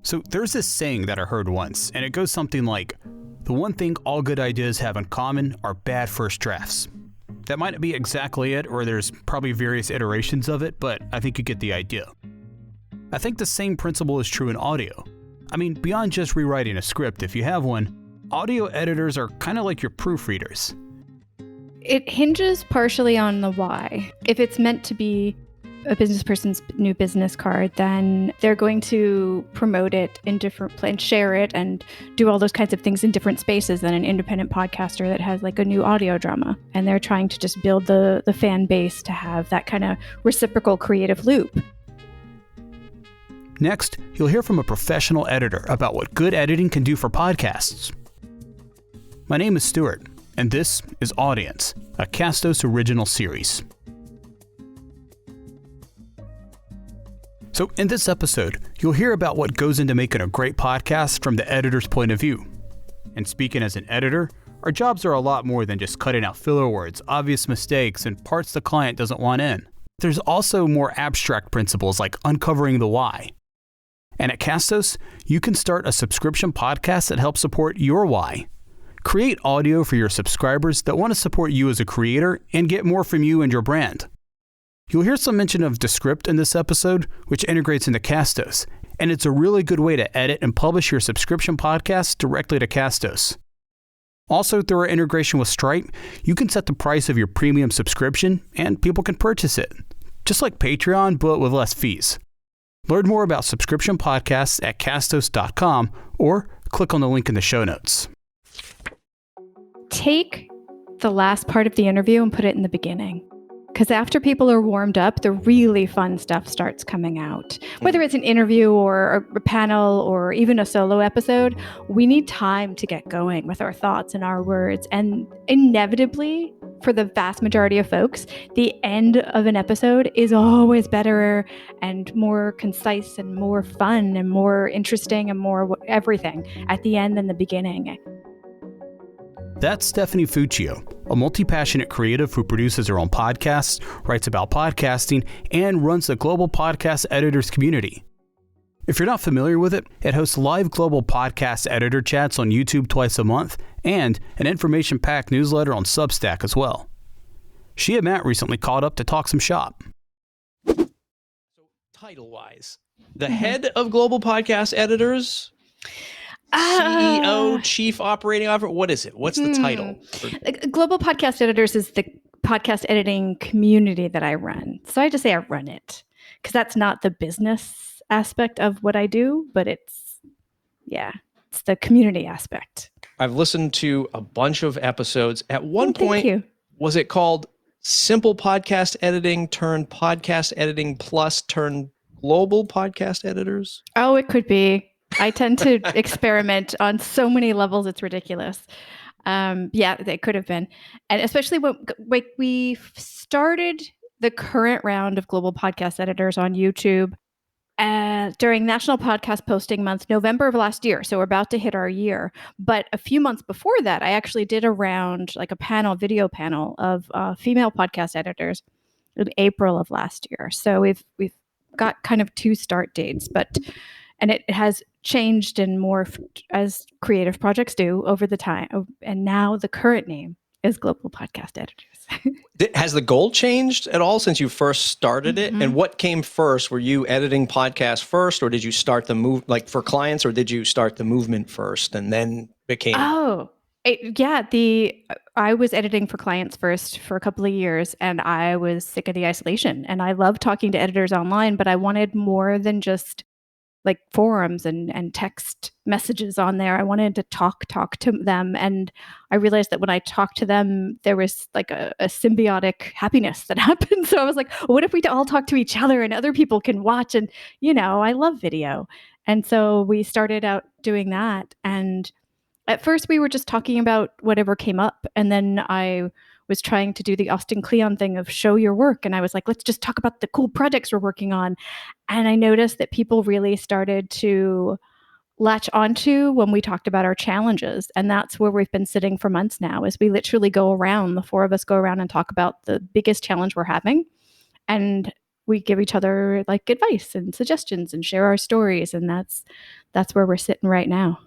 So there's this saying that I heard once, and it goes something like, the one thing all good ideas have in common are bad first drafts. That might not be exactly it, or there's probably various iterations of it, but I think you get the idea. I think the same principle is true in audio. I mean, beyond just rewriting a script, if you have one, audio editors are kind of like your proofreaders. It hinges partially on the why. If it's meant to be a business person's new business card, then they're going to promote it in different places, share it, and do all those kinds of things in different spaces than an independent podcaster that has like a new audio drama. And they're trying to just build the fan base to have that kind of reciprocal creative loop. Next, you'll hear from a professional editor about what good editing can do for podcasts. My name is Stuart, and this is Audience, a Castos original series. So in this episode, you'll hear about what goes into making a great podcast from the editor's point of view. And speaking as an editor, our jobs are a lot more than just cutting out filler words, obvious mistakes, and parts the client doesn't want in. There's also more abstract principles like uncovering the why. And at Castos, you can start a subscription podcast that helps support your why. Create audio for your subscribers that want to support you as a creator and get more from you and your brand. You'll hear some mention of Descript in this episode, which integrates into Castos, and it's a really good way to edit and publish your subscription podcast directly to Castos. Also, through our integration with Stripe, you can set the price of your premium subscription and people can purchase it, just like Patreon, but with less fees. Learn more about subscription podcasts at castos.com or click on the link in the show notes. Take the last part of the interview and put it in the beginning. Because after people are warmed up, the really fun stuff starts coming out. Whether it's an interview or a panel or even a solo episode, we need time to get going with our thoughts and our words. And inevitably, for the vast majority of folks, the end of an episode is always better and more concise and more fun and more interesting and more everything at the end than the beginning. That's Stephanie Fuccio, a multi-passionate creative who produces her own podcasts, writes about podcasting, and runs the Global Podcast Editors community. If you're not familiar with it, it hosts live global podcast editor chats on YouTube twice a month and an information-packed newsletter on Substack as well. She and Matt recently caught up to talk some shop. So title-wise, the head of Global Podcast Editors... CEO, Chief Operating Officer, what is it? What's the title? Global Podcast Editors is the podcast editing community that I run. So I just say I run it because that's not the business aspect of what I do, but it's the community aspect. I've listened to a bunch of episodes. At one point, was it called Simple Podcast Editing turned Podcast Editing Plus turned Global Podcast Editors? Oh, it could be. I tend to experiment on so many levels, it's ridiculous. They could have been. And especially when we started the current round of Global Podcast Editors on YouTube during National Podcast Posting Month, November of last year. So we're about to hit our year. But a few months before that, I actually did a round, like a video panel of female podcast editors in April of last year. So we've got kind of two start dates, and it has changed and morphed as creative projects do over the time. And now the current name is Global Podcast Editors. Has the goal changed at all since you first started it? And what came first? Were you editing podcasts first, or did you start the move like for clients, or did you start the movement first and then became? I was editing for clients first for a couple of years, and I was sick of the isolation. And I love talking to editors online, but I wanted more than just like forums and text messages on there. I wanted to talk to them. And I realized that when I talked to them, there was like a symbiotic happiness that happened. So I was like, what if we all talk to each other and other people can watch? And, I love video. And so we started out doing that. And at first we were just talking about whatever came up. And then I was trying to do the Austin Kleon thing of show your work. And I was like, let's just talk about the cool projects we're working on. And I noticed that people really started to latch onto when we talked about our challenges. And that's where we've been sitting for months now, is we literally go around, the four of us go around and talk about the biggest challenge we're having. And we give each other like advice and suggestions and share our stories. And that's where we're sitting right now.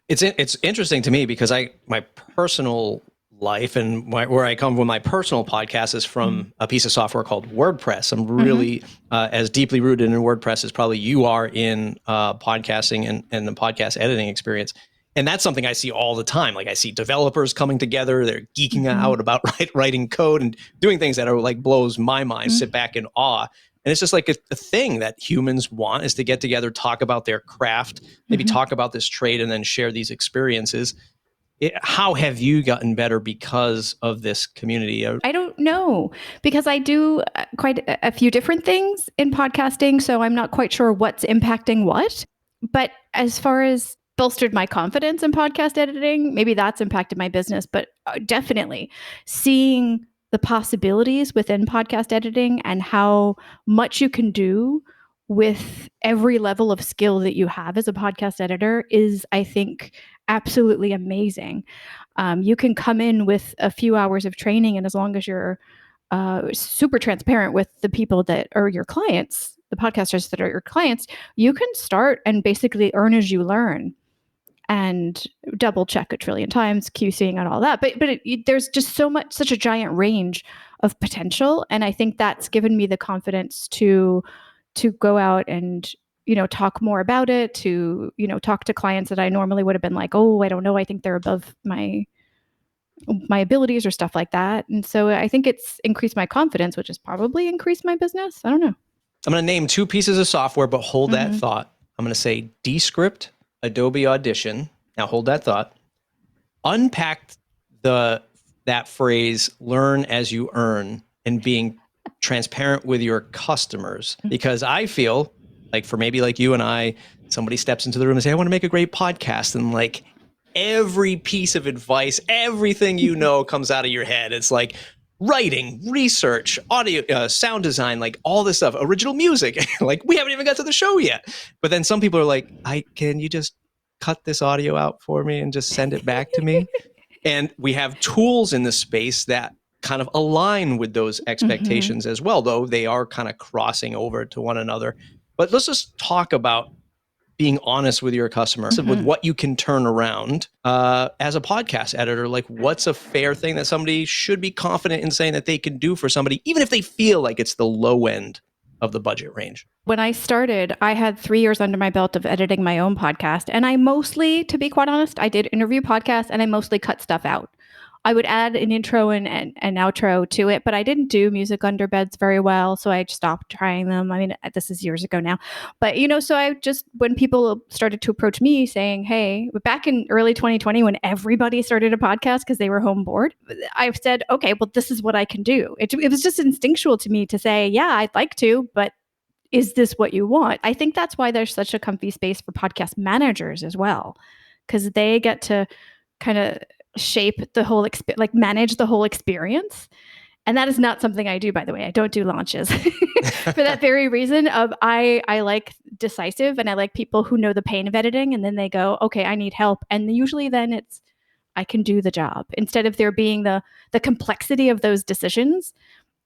It's interesting to me because my personal life and where I come from, my personal podcast is from a piece of software called WordPress. I'm really as deeply rooted in WordPress as probably you are in podcasting and the podcast editing experience. And that's something I see all the time. Like I see developers coming together, they're geeking out about writing code and doing things that are like blows my mind, sit back in awe. And it's just like a thing that humans want is to get together, talk about their craft, maybe talk about this trade and then share these experiences. How have you gotten better because of this community? I don't know, because I do quite a few different things in podcasting. So I'm not quite sure what's impacting what. But as far as bolstered my confidence in podcast editing, maybe that's impacted my business. But definitely seeing the possibilities within podcast editing and how much you can do with every level of skill that you have as a podcast editor is, I think, absolutely amazing. You can come in with a few hours of training, and as long as you're super transparent with the people that are your clients, the podcasters that are your clients, you can start and basically earn as you learn and double check a trillion times, QCing and all that. But there's just such a giant range of potential. And I think that's given me the confidence to go out and, talk more about it, to, talk to clients that I normally would have been like, oh, I don't know, I think they're above my abilities or stuff like that. And so I think it's increased my confidence, which has probably increased my business. I don't know. I'm going to name two pieces of software, but hold that thought. I'm going to say Descript, Adobe Audition. Now hold that thought. Unpack that phrase, learn as you earn, and being transparent with your customers. Because I feel like for maybe like you and I, somebody steps into the room and say, I want to make a great podcast. And like every piece of advice, everything you know comes out of your head. It's like writing, research, audio, sound design, like all this stuff, original music. Like we haven't even got to the show yet. But then some people are like, can you just cut this audio out for me and just send it back to me? And we have tools in this space that kind of align with those expectations as well, though they are kind of crossing over to one another. But let's just talk about being honest with your customer, with what you can turn around as a podcast editor. Like what's a fair thing that somebody should be confident in saying that they can do for somebody, even if they feel like it's the low end of the budget range? When I started, I had 3 years under my belt of editing my own podcast. And I mostly, to be quite honest, I did interview podcasts and I mostly cut stuff out. I would add an intro and an outro to it, but I didn't do music underbeds very well. So I stopped trying them. I mean, this is years ago now. But, so I just, when people started to approach me saying, hey, back in early 2020, when everybody started a podcast because they were home bored, I said, okay, well, this is what I can do. It was just instinctual to me to say, yeah, I'd like to, but is this what you want? I think that's why there's such a comfy space for podcast managers as well, because they get to kind of shape the whole manage the whole experience. And that is not something I do, by the way. I don't do launches for that very reason of I like decisive and I like people who know the pain of editing and then they go, okay, I need help. And usually then it's, I can do the job instead of there being the complexity of those decisions.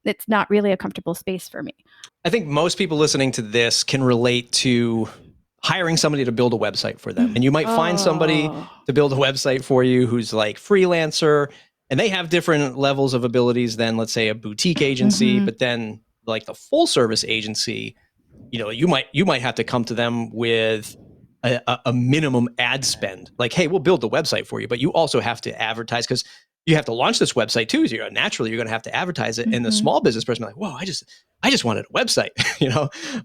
It's not really a comfortable space for me. I think most people listening to this can relate to hiring somebody to build a website for them. And you might find somebody to build a website for you who's like freelancer and they have different levels of abilities than, let's say, a boutique agency, but then like the full service agency, you might have to come to them with a minimum ad spend. Like, hey, we'll build the website for you, but you also have to advertise because you have to launch this website too. So naturally, you're going to have to advertise it. And the small business person, like, whoa, I just wanted a website,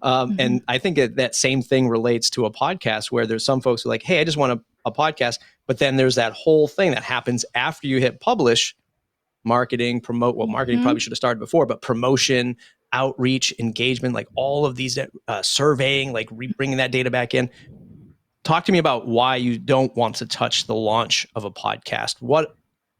And I think that same thing relates to a podcast where there's some folks who are like, hey, I just want a podcast. But then there's that whole thing that happens after you hit publish, marketing, promote. Well, marketing probably should have started before, but promotion, outreach, engagement, like all of these surveying, like bringing that data back in. Talk to me about why you don't want to touch the launch of a podcast.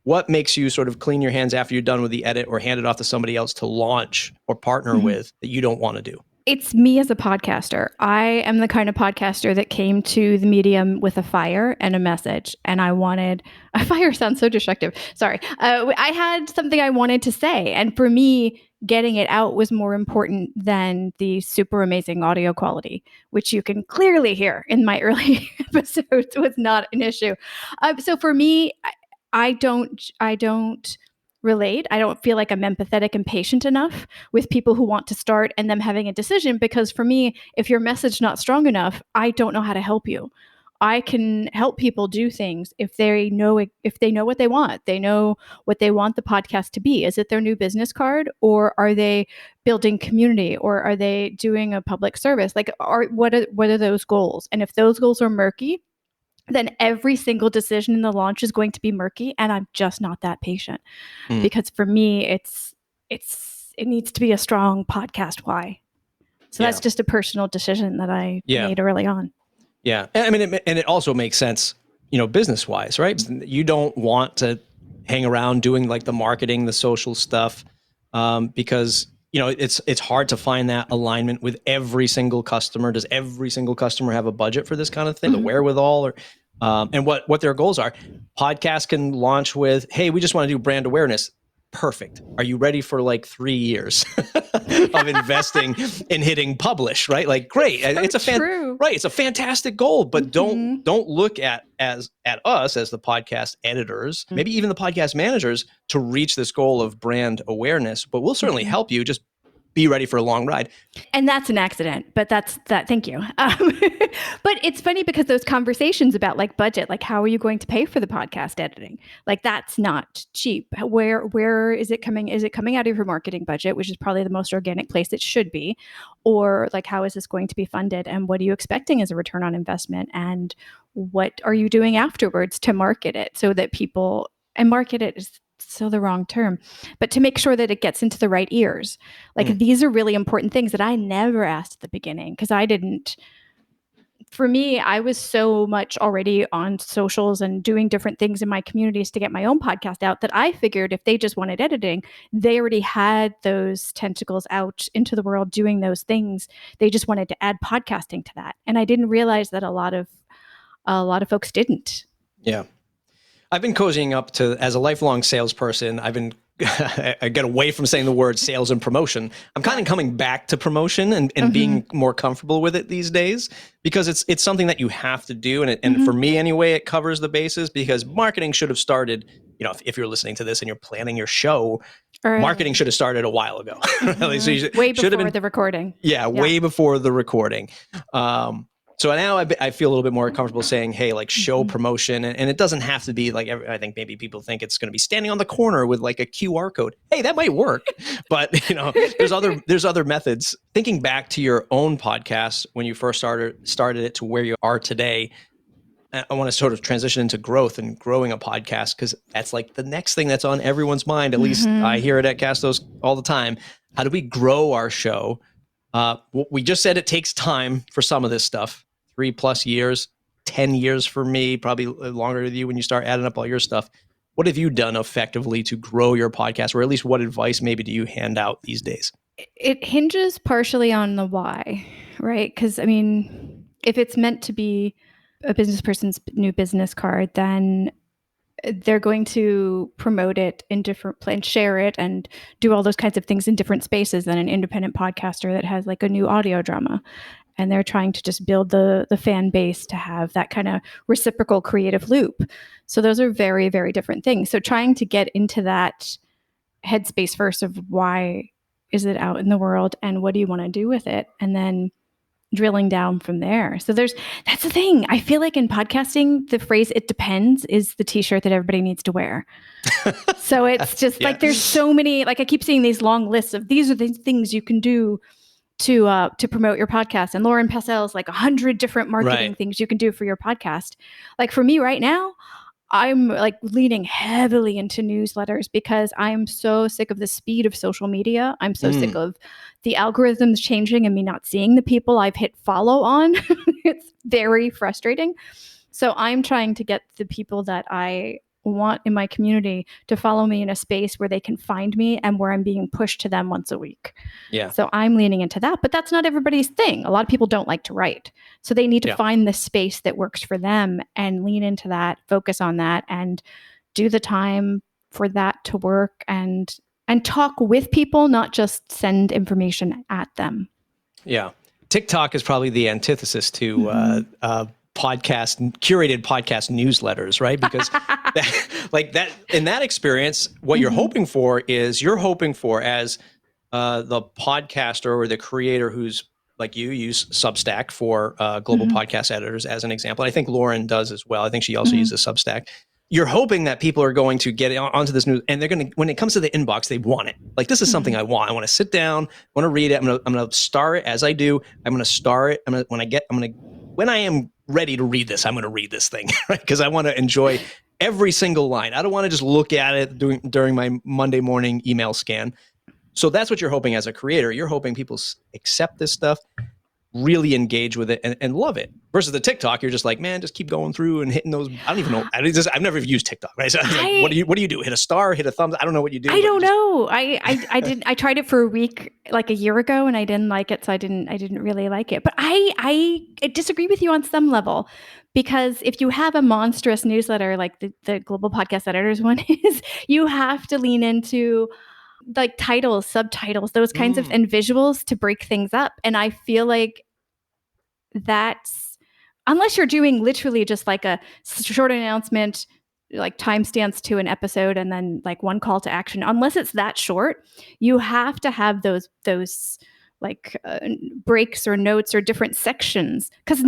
What makes you sort of clean your hands after you're done with the edit or hand it off to somebody else to launch or partner with that you don't want to do? It's me as a podcaster. I am the kind of podcaster that came to the medium with a fire and a message. And I wanted, a fire sounds so destructive. Sorry. I had something I wanted to say. And for me, getting it out was more important than the super amazing audio quality, which you can clearly hear in my early episodes was not an issue. So for me, I don't relate. I don't feel like I'm empathetic and patient enough with people who want to start and them having a decision, because for me, if your message not strong enough, I don't know how to help you. I can help people do things if they know what they want. They know what they want the podcast to be. Is it their new business card, or are they building community, or are they doing a public service? Like, what are those goals? And if those goals are murky, then every single decision in the launch is going to be murky, and I'm just not that patient. Because for me, it needs to be a strong podcast why. So that's just a personal decision that I made early on. Yeah. I mean, and it also makes sense, business wise, right? You don't want to hang around doing like the marketing, the social stuff, because it's hard to find that alignment with every single customer. Does every single customer have a budget for this kind of thing, the wherewithal, or and what their goals are? Podcasts can launch with, hey, we just want to do brand awareness. Perfect. Are you ready for like 3 years of investing in hitting publish? Right? Like, great. So it's right. It's a fantastic goal, but don't look at us as the podcast editors, maybe even the podcast managers, to reach this goal of brand awareness. But we'll certainly help you. Just be ready for a long ride. And that's an accident, but that's that. Thank you. But it's funny because those conversations about like budget, like how are you going to pay for the podcast editing? Like that's not cheap. Where is it coming? Is it coming out of your marketing budget, which is probably the most organic place it should be? Or like, how is this going to be funded? And what are you expecting as a return on investment? And what are you doing afterwards to market it so that people, and market it is so the wrong term, but to make sure that it gets into the right ears. Like these are really important things that I never asked at the beginning, because for me, I was so much already on socials and doing different things in my communities to get my own podcast out that I figured if they just wanted editing, they already had those tentacles out into the world doing those things. They just wanted to add podcasting to that. And I didn't realize that a lot of folks didn't. Yeah. I've been cozying up to, as a lifelong salesperson, I get away from saying the word sales and promotion. I'm kind of coming back to promotion and being more comfortable with it these days, because it's something that you have to do. And for me anyway, it covers the bases, because marketing should have started, if you're listening to this and you're planning your show, marketing should have started a while ago. So way before the recording. Yeah, way before the recording. So now I feel a little bit more comfortable saying, hey, like show promotion. And it doesn't have to be like, I think maybe people think it's going to be standing on the corner with like a QR code. Hey, that might work. But, there's other methods. Thinking back to your own podcast, when you first started it to where you are today, I want to sort of transition into growth and growing a podcast, because that's like the next thing that's on everyone's mind. At least I hear it at Castos all the time. How do we grow our show? We just said it takes time for some of this stuff. 3+ years, 10 years for me, probably longer with you when you start adding up all your stuff. What have you done effectively to grow your podcast, or at least what advice maybe do you hand out these days? It hinges partially on the why, right? Because I mean, if it's meant to be a business person's new business card, then they're going to promote it in different and share it and do all those kinds of things in different spaces than an independent podcaster that has like a new audio drama. And they're trying to just build the fan base to have that kind of reciprocal creative loop. So those are very, very different things. So trying to get into that headspace first of why is it out in the world and what do you want to do with it? And then drilling down from there. So that's the thing. I feel like in podcasting, the phrase "it depends" is the t-shirt that everybody needs to wear. So it's just like there's so many, like I keep seeing these long lists of these are the things you can do to promote your podcast. And Lauren Passel's like 100 different marketing things you can do for your podcast. Like for me right now, I'm like leaning heavily into newsletters because I'm so sick of the speed of social media. I'm so sick of the algorithms changing and me not seeing the people I've hit follow on. It's very frustrating. So I'm trying to get the people that I want in my community to follow me in a space where they can find me and where I'm being pushed to them once a week. Yeah. So I'm leaning into that, but that's not everybody's thing. A lot of people don't like to write. So they need to find the space that works for them and lean into that, focus on that, and do the time for that to work and talk with people, not just send information at them. Yeah. TikTok is probably the antithesis to curated podcast newsletters, right? Because in that experience, what you're hoping for is as the podcaster or the creator who's like you use Substack for global podcast editors as an example. I think Lauren does as well. I think she also uses Substack. You're hoping that people are going to get onto this news, and they're going to, when it comes to the inbox, they want it. Like, this is something I want. I want to sit down. I want to read it. I'm going to star it as I do. I'm going to star it. When I am ready to read this, I'm going to read this thing, right? Because I want to enjoy every single line. I don't want to just look at it during my Monday morning email scan. So that's what you're hoping as a creator. You're hoping people accept this stuff, really engage with it, and love it. Versus the TikTok, you're just like, man, just keep going through and hitting those. I don't even know. I've never used TikTok, right? So I was like, what do you do? Hit a star, hit a thumbs? I don't know what you do. I don't know. I tried it for a week, like a year ago, and I didn't like it. So I didn't really like it. But I disagree with you on some level, because if you have a monstrous newsletter like the Global Podcast Editors one is, you have to lean into like titles, subtitles, those kinds of, and visuals to break things up. And I feel like that's, unless you're doing literally just like a short announcement, like timestamps to an episode and then like one call to action, unless it's that short, you have to have those like breaks or notes or different sections, because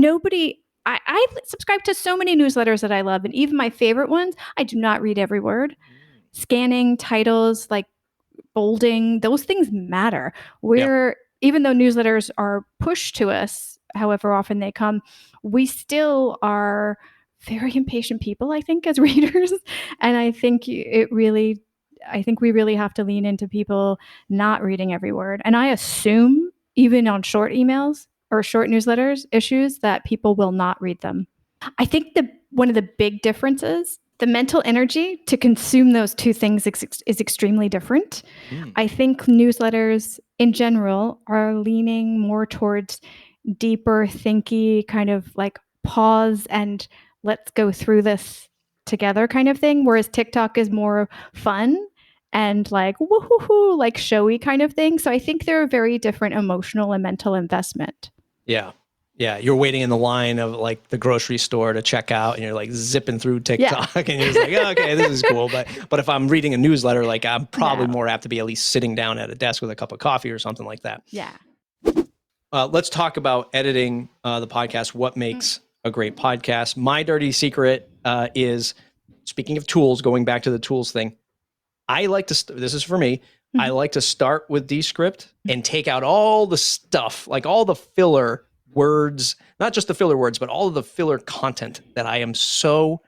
I subscribe to so many newsletters that I love, and even my favorite ones, I do not read every word. Scanning, titles, like bolding, those things matter. Even though newsletters are pushed to us, however often they come, we still are very impatient people, I think, as readers. And I think we really have to lean into people not reading every word. And I assume even on short emails or short newsletters issues that people will not read them. I think one of the big differences, the mental energy to consume those two things is extremely different. I think newsletters in general are leaning more towards deeper, thinky, kind of like pause and let's go through this together kind of thing. Whereas TikTok is more fun and like woohoo, like showy kind of thing. So I think they're a very different emotional and mental investment. Yeah. Yeah, you're waiting in the line of like the grocery store to check out, and you're like zipping through TikTok, and you're just like, oh, okay, this is cool. But if I'm reading a newsletter, like I'm probably more apt to be at least sitting down at a desk with a cup of coffee or something like that. Yeah. Let's talk about editing the podcast. What makes a great podcast? My dirty secret is, speaking of tools, going back to the tools thing, I like to, this is for me, I like to start with Descript and take out all the stuff, like all the filler words, not just the filler words, but all of the filler content that I am so,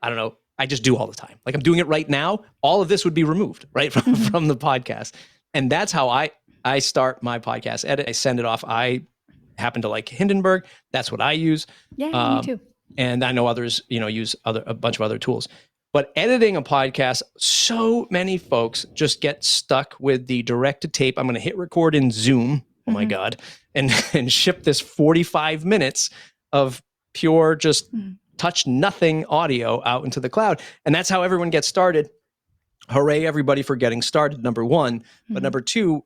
I don't know, I just do all the time. Like I'm doing it right now. All of this would be removed, right, from the podcast. And that's how I start my podcast edit. I send it off. I happen to like Hindenburg. That's what I use. Yeah, me too. And I know others, use a bunch of other tools. But editing a podcast, so many folks just get stuck with the direct to tape. I'm going to hit record in Zoom. Oh my God. And ship this 45 minutes of pure, just touch nothing audio out into the cloud. And that's how everyone gets started. Hooray, everybody, for getting started, number one. But number two,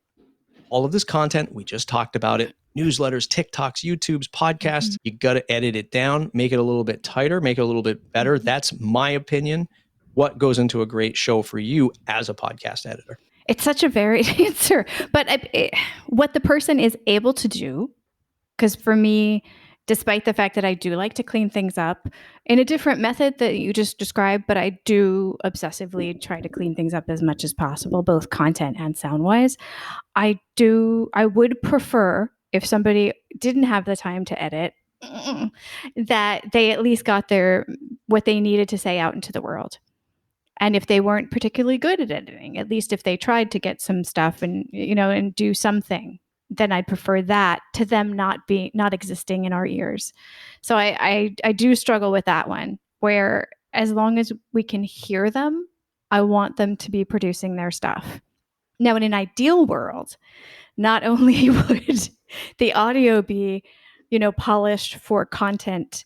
all of this content, we just talked about it. Newsletters, TikToks, YouTubes, podcasts, you got to edit it down, make it a little bit tighter, make it a little bit better. That's my opinion. What goes into a great show for you as a podcast editor? It's such a varied answer, but what the person is able to do, because for me, despite the fact that I do like to clean things up in a different method that you just described, but I do obsessively try to clean things up as much as possible, both content and sound wise. I would prefer, if somebody didn't have the time to edit, that they at least got what they needed to say out into the world. And if they weren't particularly good at editing, at least if they tried to get some stuff and do something, then I'd prefer that to them not existing in our ears. So I do struggle with that one, where as long as we can hear them, I want them to be producing their stuff. Now, in an ideal world, not only would the audio be, polished for content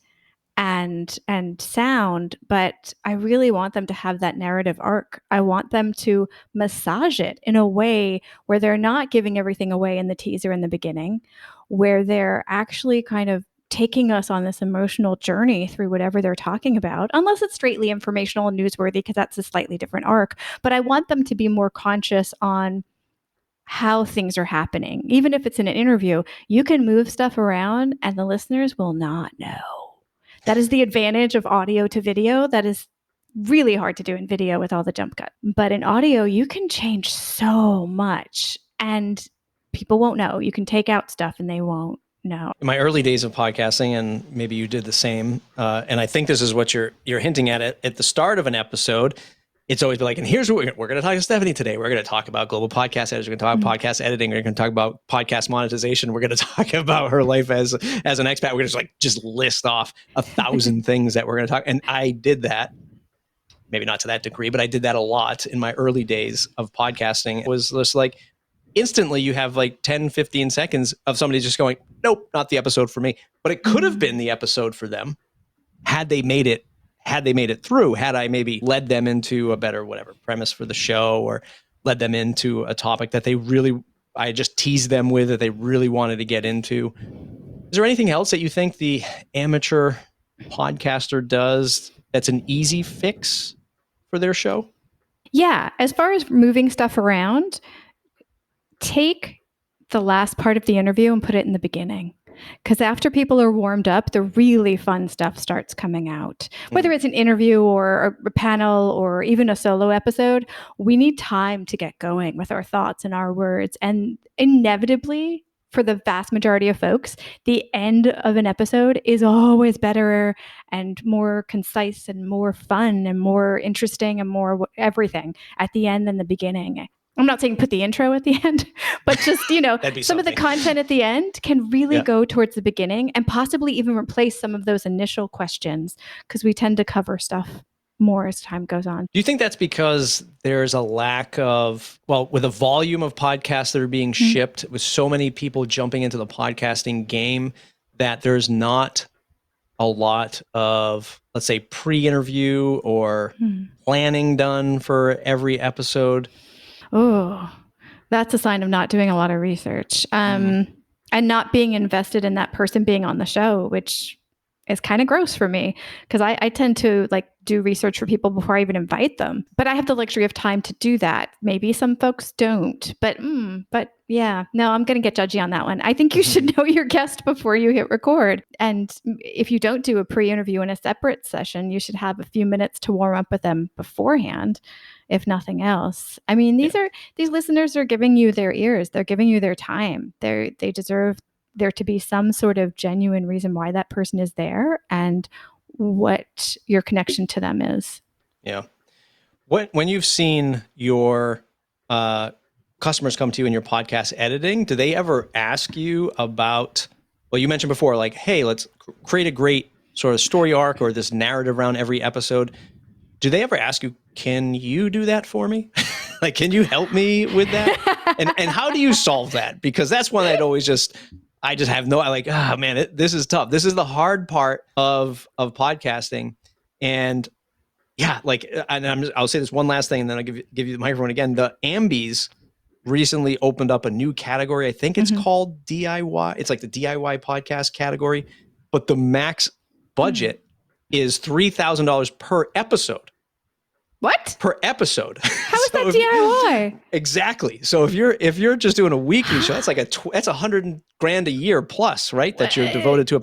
and sound, but I really want them to have that narrative arc. I want them to massage it in a way where they're not giving everything away in the teaser in the beginning, where they're actually kind of taking us on this emotional journey through whatever they're talking about, unless it's straightly informational and newsworthy, because that's a slightly different arc. But I want them to be more conscious on how things are happening. Even if it's in an interview, you can move stuff around and the listeners will not know. That is the advantage of audio to video. That is really hard to do in video with all the jump cut. But in audio, you can change so much and people won't know. You can take out stuff and they won't know. In my early days of podcasting, and maybe you did the same, and I think this is what you're hinting at the start of an episode, it's always been like, and here's what we're going to talk to Stephanie today. We're going to talk about global podcast editors. We're going to talk about podcast editing. We're going to talk about podcast monetization. We're going to talk about her life as an expat. We're going to just list off 1,000 things that we're going to talk. And I did that, maybe not to that degree, but I did that a lot in my early days of podcasting. It was just like, instantly you have like 10, 15 seconds of somebody just going, nope, not the episode for me. But it could have been the episode for them had they made it through, had I maybe led them into a better premise for the show, or led them into a topic that I just teased them with that they really wanted to get into. Is there anything else that you think the amateur podcaster does that's an easy fix for their show? Yeah, as far as moving stuff around, take the last part of the interview and put it in the beginning. Because after people are warmed up, the really fun stuff starts coming out. Whether it's an interview or a panel or even a solo episode, we need time to get going with our thoughts and our words. And inevitably, for the vast majority of folks, the end of an episode is always better and more concise and more fun and more interesting and more everything at the end than the beginning. I'm not saying put the intro at the end, but just, some of the content at the end can really go towards the beginning and possibly even replace some of those initial questions, because we tend to cover stuff more as time goes on. Do you think that's because there's a lack of, with a volume of podcasts that are being shipped, with so many people jumping into the podcasting game, that there's not a lot of, let's say, pre-interview or planning done for every episode? Oh, that's a sign of not doing a lot of research and not being invested in that person being on the show, which is kind of gross for me, because I tend to do research for people before I even invite them. But I have the luxury of time to do that. Maybe some folks don't. But yeah, no, I'm going to get judgy on that one. I think you should know your guest before you hit record. And if you don't do a pre-interview in a separate session, you should have a few minutes to warm up with them beforehand, if nothing else. I mean, these listeners are giving you their ears. They're giving you their time. They deserve there to be some sort of genuine reason why that person is there and what your connection to them is. Yeah. When you've seen your customers come to you in your podcast editing, do they ever ask you about, you mentioned before, like, hey, let's create a great sort of story arc or this narrative around every episode. Do they ever ask you, can you do that for me? Like, can you help me with that? and how do you solve that? Because that's one I just have this is tough. This is the hard part of podcasting. And yeah, I'll say this one last thing and then I'll give you the microphone again. The Ambies recently opened up a new category. I think it's called DIY. It's like the DIY podcast category, but the max budget is $3,000 per episode. What? Per episode. How is that DIY? Exactly. So if you're just doing a weekly show, that's like that's $100,000 a year plus, right? That you're devoted to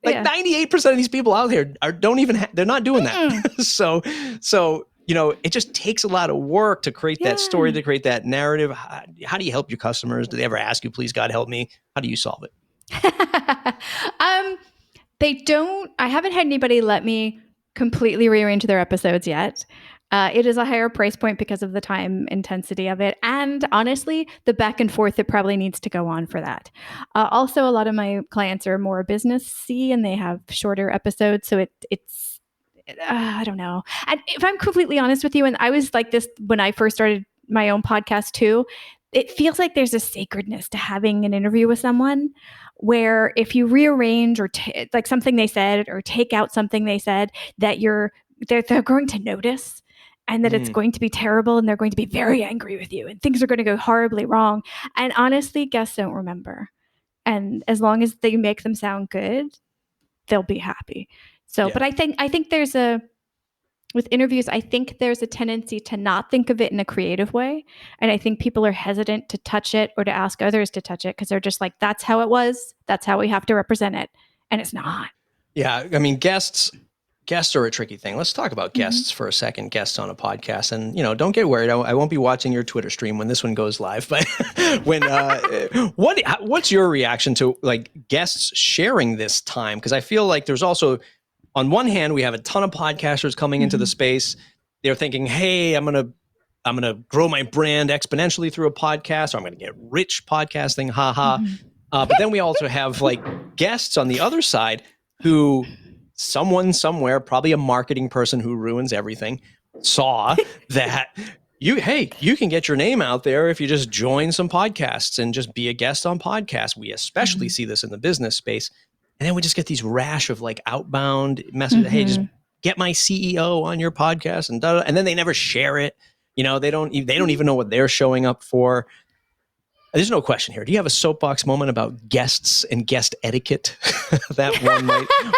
98% of these people out there they're not doing that. So it just takes a lot of work to create that story, to create that narrative. How do you help your customers? Do they ever ask you, please God help me? How do you solve it? They don't. I haven't had anybody let me completely rearrange their episodes yet. It is a higher price point because of the time intensity of it. And honestly, the back and forth that probably needs to go on for that. Also, a lot of my clients are more business-y and they have shorter episodes. So I don't know. And if I'm completely honest with you, and I was like this when I first started my own podcast too, it feels like there's a sacredness to having an interview with someone where if you rearrange or like something they said or take out something they said, that they're going to notice and that it's going to be terrible and they're going to be very angry with you and things are going to go horribly wrong. And honestly, guests don't remember. And as long as they make them sound good, they'll be happy. So, Yeah. but I think with interviews, I think there's a tendency to not think of it in a creative way. And I think people are hesitant to touch it or to ask others to touch it because they're just like, that's how it was. That's how we have to represent it. And it's not. Yeah. I mean, guests are a tricky thing. Let's talk about guests for a second, guests on a podcast. And, don't get worried. I won't be watching your Twitter stream when this one goes live, but when, what's your reaction to like guests sharing this time? Because I feel like there's also, on one hand, we have a ton of podcasters coming into the space. They're thinking, hey, I'm going to grow my brand exponentially through a podcast, or I'm going to get rich podcasting. But then we also have like guests on the other side who someone somewhere, probably a marketing person who ruins everything, saw that you can get your name out there if you just join some podcasts and just be a guest on podcasts. We especially see this in the business space. And then we just get these rash of like outbound messages. Hey, just get my CEO on your podcast and then they never share it. They don't even know what they're showing up for. There's no question here. Do you have a soapbox moment about guests and guest etiquette that one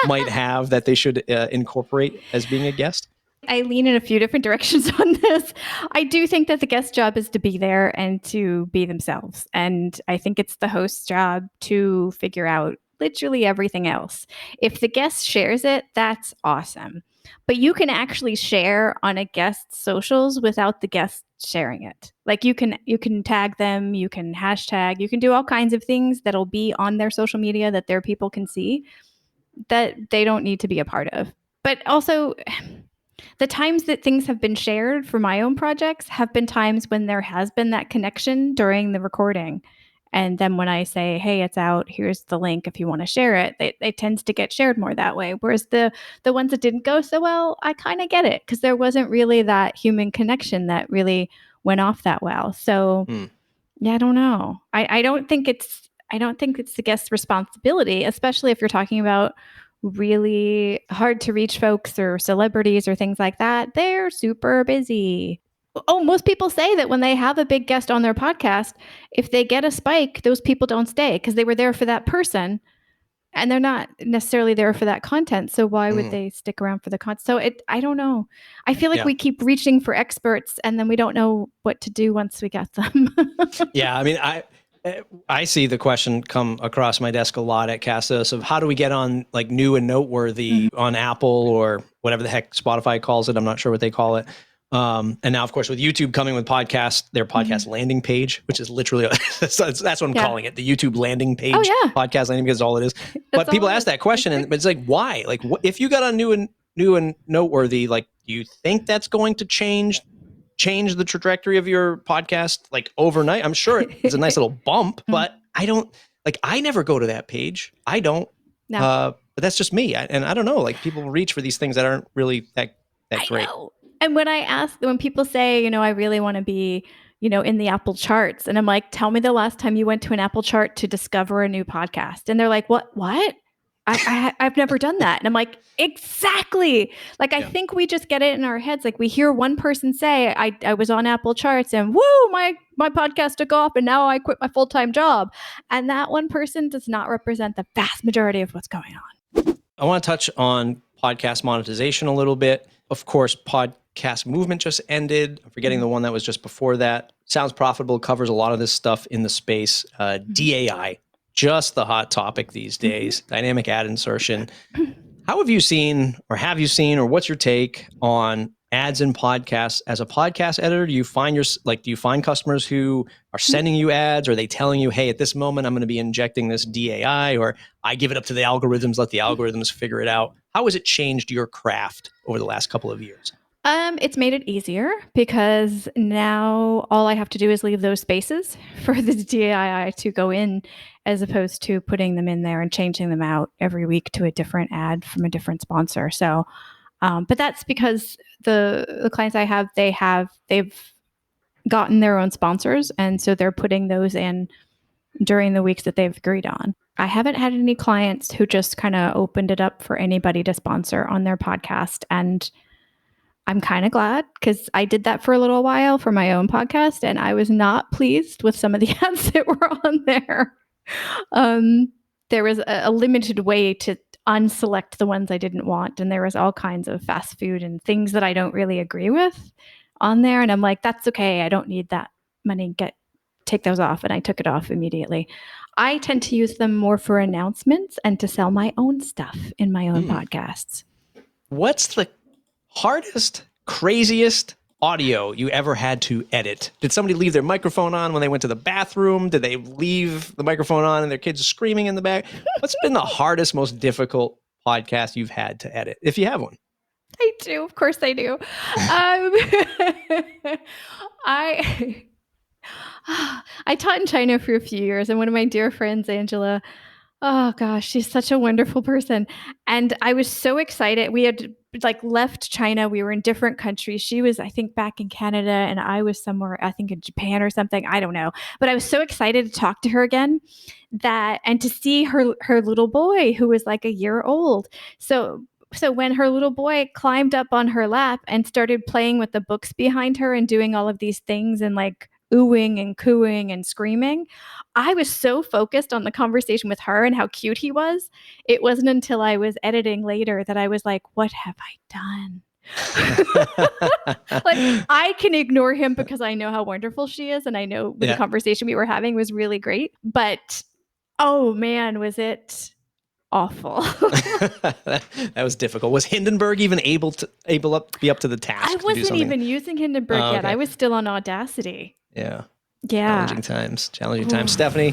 might have that they should incorporate as being a guest? I lean in a few different directions on this. I do think that the guest job is to be there and to be themselves. And I think it's the host's job to figure out literally everything else. If the guest shares it, that's awesome. But you can actually share on a guest's socials without the guest sharing it. Like you can tag them, you can hashtag, you can do all kinds of things that'll be on their social media that their people can see that they don't need to be a part of. But also, the times that things have been shared for my own projects have been times when there has been that connection during the recording. And then when I say, hey, it's out, here's the link if you want to share it, it tends to get shared more that way. Whereas the ones that didn't go so well, I kind of get it because there wasn't really that human connection that really went off that well. So yeah, I don't know. I don't think it's the guest's responsibility, especially if you're talking about really hard to reach folks or celebrities or things like that. They're super busy. Oh, most people say that when they have a big guest on their podcast, if they get a spike, those people don't stay because they were there for that person and they're not necessarily there for that content. So why would they stick around for the content? So I don't know. I feel like we keep reaching for experts and then we don't know what to do once we get them. Yeah. I mean, I see the question come across my desk a lot at Castos of how do we get on like new and noteworthy on Apple or whatever the heck Spotify calls it. I'm not sure what they call it. And now, of course, with YouTube coming with podcasts, their podcast landing page, which is literally, that's what I'm calling it, the YouTube landing page, podcast landing, because all it is. But people ask that question, but it's like, why? Like, if you got on new and noteworthy, like, do you think that's going to change the trajectory of your podcast like overnight? I'm sure it's a nice little bump, but I never go to that page. I don't. No. But that's just me. And I don't know, like people reach for these things that aren't really that great. Know. And when people say, I really want to be, in the Apple charts, and I'm like, tell me the last time you went to an Apple chart to discover a new podcast. And they're like, what? I've never done that. And I'm like, exactly. Like, I think we just get it in our heads. Like we hear one person say, I was on Apple charts and woo, my podcast took off and now I quit my full-time job. And that one person does not represent the vast majority of what's going on. I want to touch on podcast monetization a little bit. Of course, podcast movement just ended. I'm forgetting the one that was just before that. Sounds Profitable covers a lot of this stuff in the space. DAI, just the hot topic these days. Dynamic ad insertion. How have you seen, or what's your take on ads in podcasts as a podcast editor? Do you find customers who are sending you ads? Are they telling you, hey, at this moment, I'm going to be injecting this DAI, or I give it up to the algorithms, let the algorithms figure it out? How has it changed your craft over the last couple of years? It's made it easier because now all I have to do is leave those spaces for the DAI to go in, as opposed to putting them in there and changing them out every week to a different ad from a different sponsor. So But that's because the clients I have, they've gotten their own sponsors, and so they're putting those in during the weeks that they've agreed on. I haven't had any clients who just kind of opened it up for anybody to sponsor on their podcast, and I'm kind of glad, because I did that for a little while for my own podcast, and I was not pleased with some of the ads that were on there. There was a limited way to unselect the ones I didn't want, and there was all kinds of fast food and things that I don't really agree with on there. And I'm like, that's okay. I don't need that money. Take those off. And I took it off immediately. I tend to use them more for announcements and to sell my own stuff in my own podcasts. What's the hardest, craziest audio you ever had to edit? Did somebody leave their microphone on when they went to the bathroom? Did they leave the microphone on and their kids are screaming in the back? What's been the hardest, most difficult podcast you've had to edit, if you have one? I do. Of course I do. I taught in China for a few years, and one of my dear friends, Angela, oh gosh, she's such a wonderful person. And I was so excited. We had left China. We were in different countries. She was, I think, back in Canada, and I was somewhere, I think in Japan or something. I don't know. But I was so excited to talk to her again and to see her little boy, who was like a year old. So when her little boy climbed up on her lap and started playing with the books behind her and doing all of these things and oohing and cooing and screaming, I was so focused on the conversation with her and how cute he was. It wasn't until I was editing later that I was like, what have I done? I can ignore him because I know how wonderful she is, and I know the conversation we were having was really great. But oh man, was it awful. That was difficult. Was Hindenburg even able to be up to the task? I wasn't even using Hindenburg yet. I was still on Audacity. Yeah. Challenging times. Stephanie,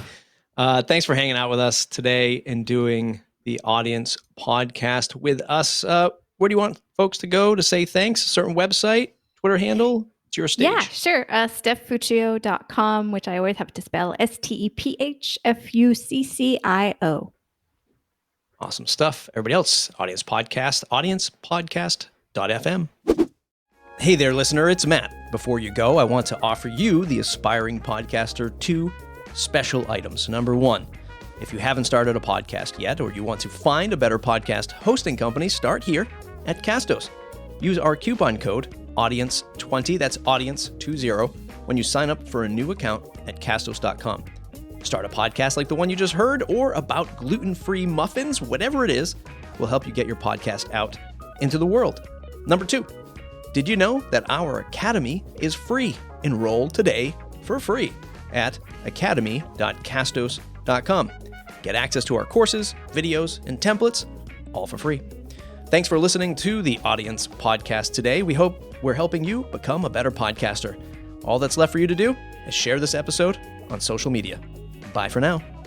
thanks for hanging out with us today and doing the Audience podcast with us. Where do you want folks to go to say thanks? A certain website, Twitter handle? It's your stage. Yeah, sure. StephFuccio.com, which I always have to spell STEPHFUCCIO. Awesome stuff. Everybody else, Audience Podcast, audiencepodcast.fm. Hey there, listener. It's Matt. Before you go, I want to offer you, the aspiring podcaster, 2 special items. Number 1, if you haven't started a podcast yet, or you want to find a better podcast hosting company, start here at Castos. Use our coupon code, audience20, that's audience20, when you sign up for a new account at castos.com. Start a podcast like the one you just heard, or about gluten-free muffins, whatever it is, will help you get your podcast out into the world. Number 2, did you know that our academy is free? Enroll today for free at academy.castos.com. Get access to our courses, videos, and templates, all for free. Thanks for listening to the Audience Podcast today. We hope we're helping you become a better podcaster. All that's left for you to do is share this episode on social media. Bye for now.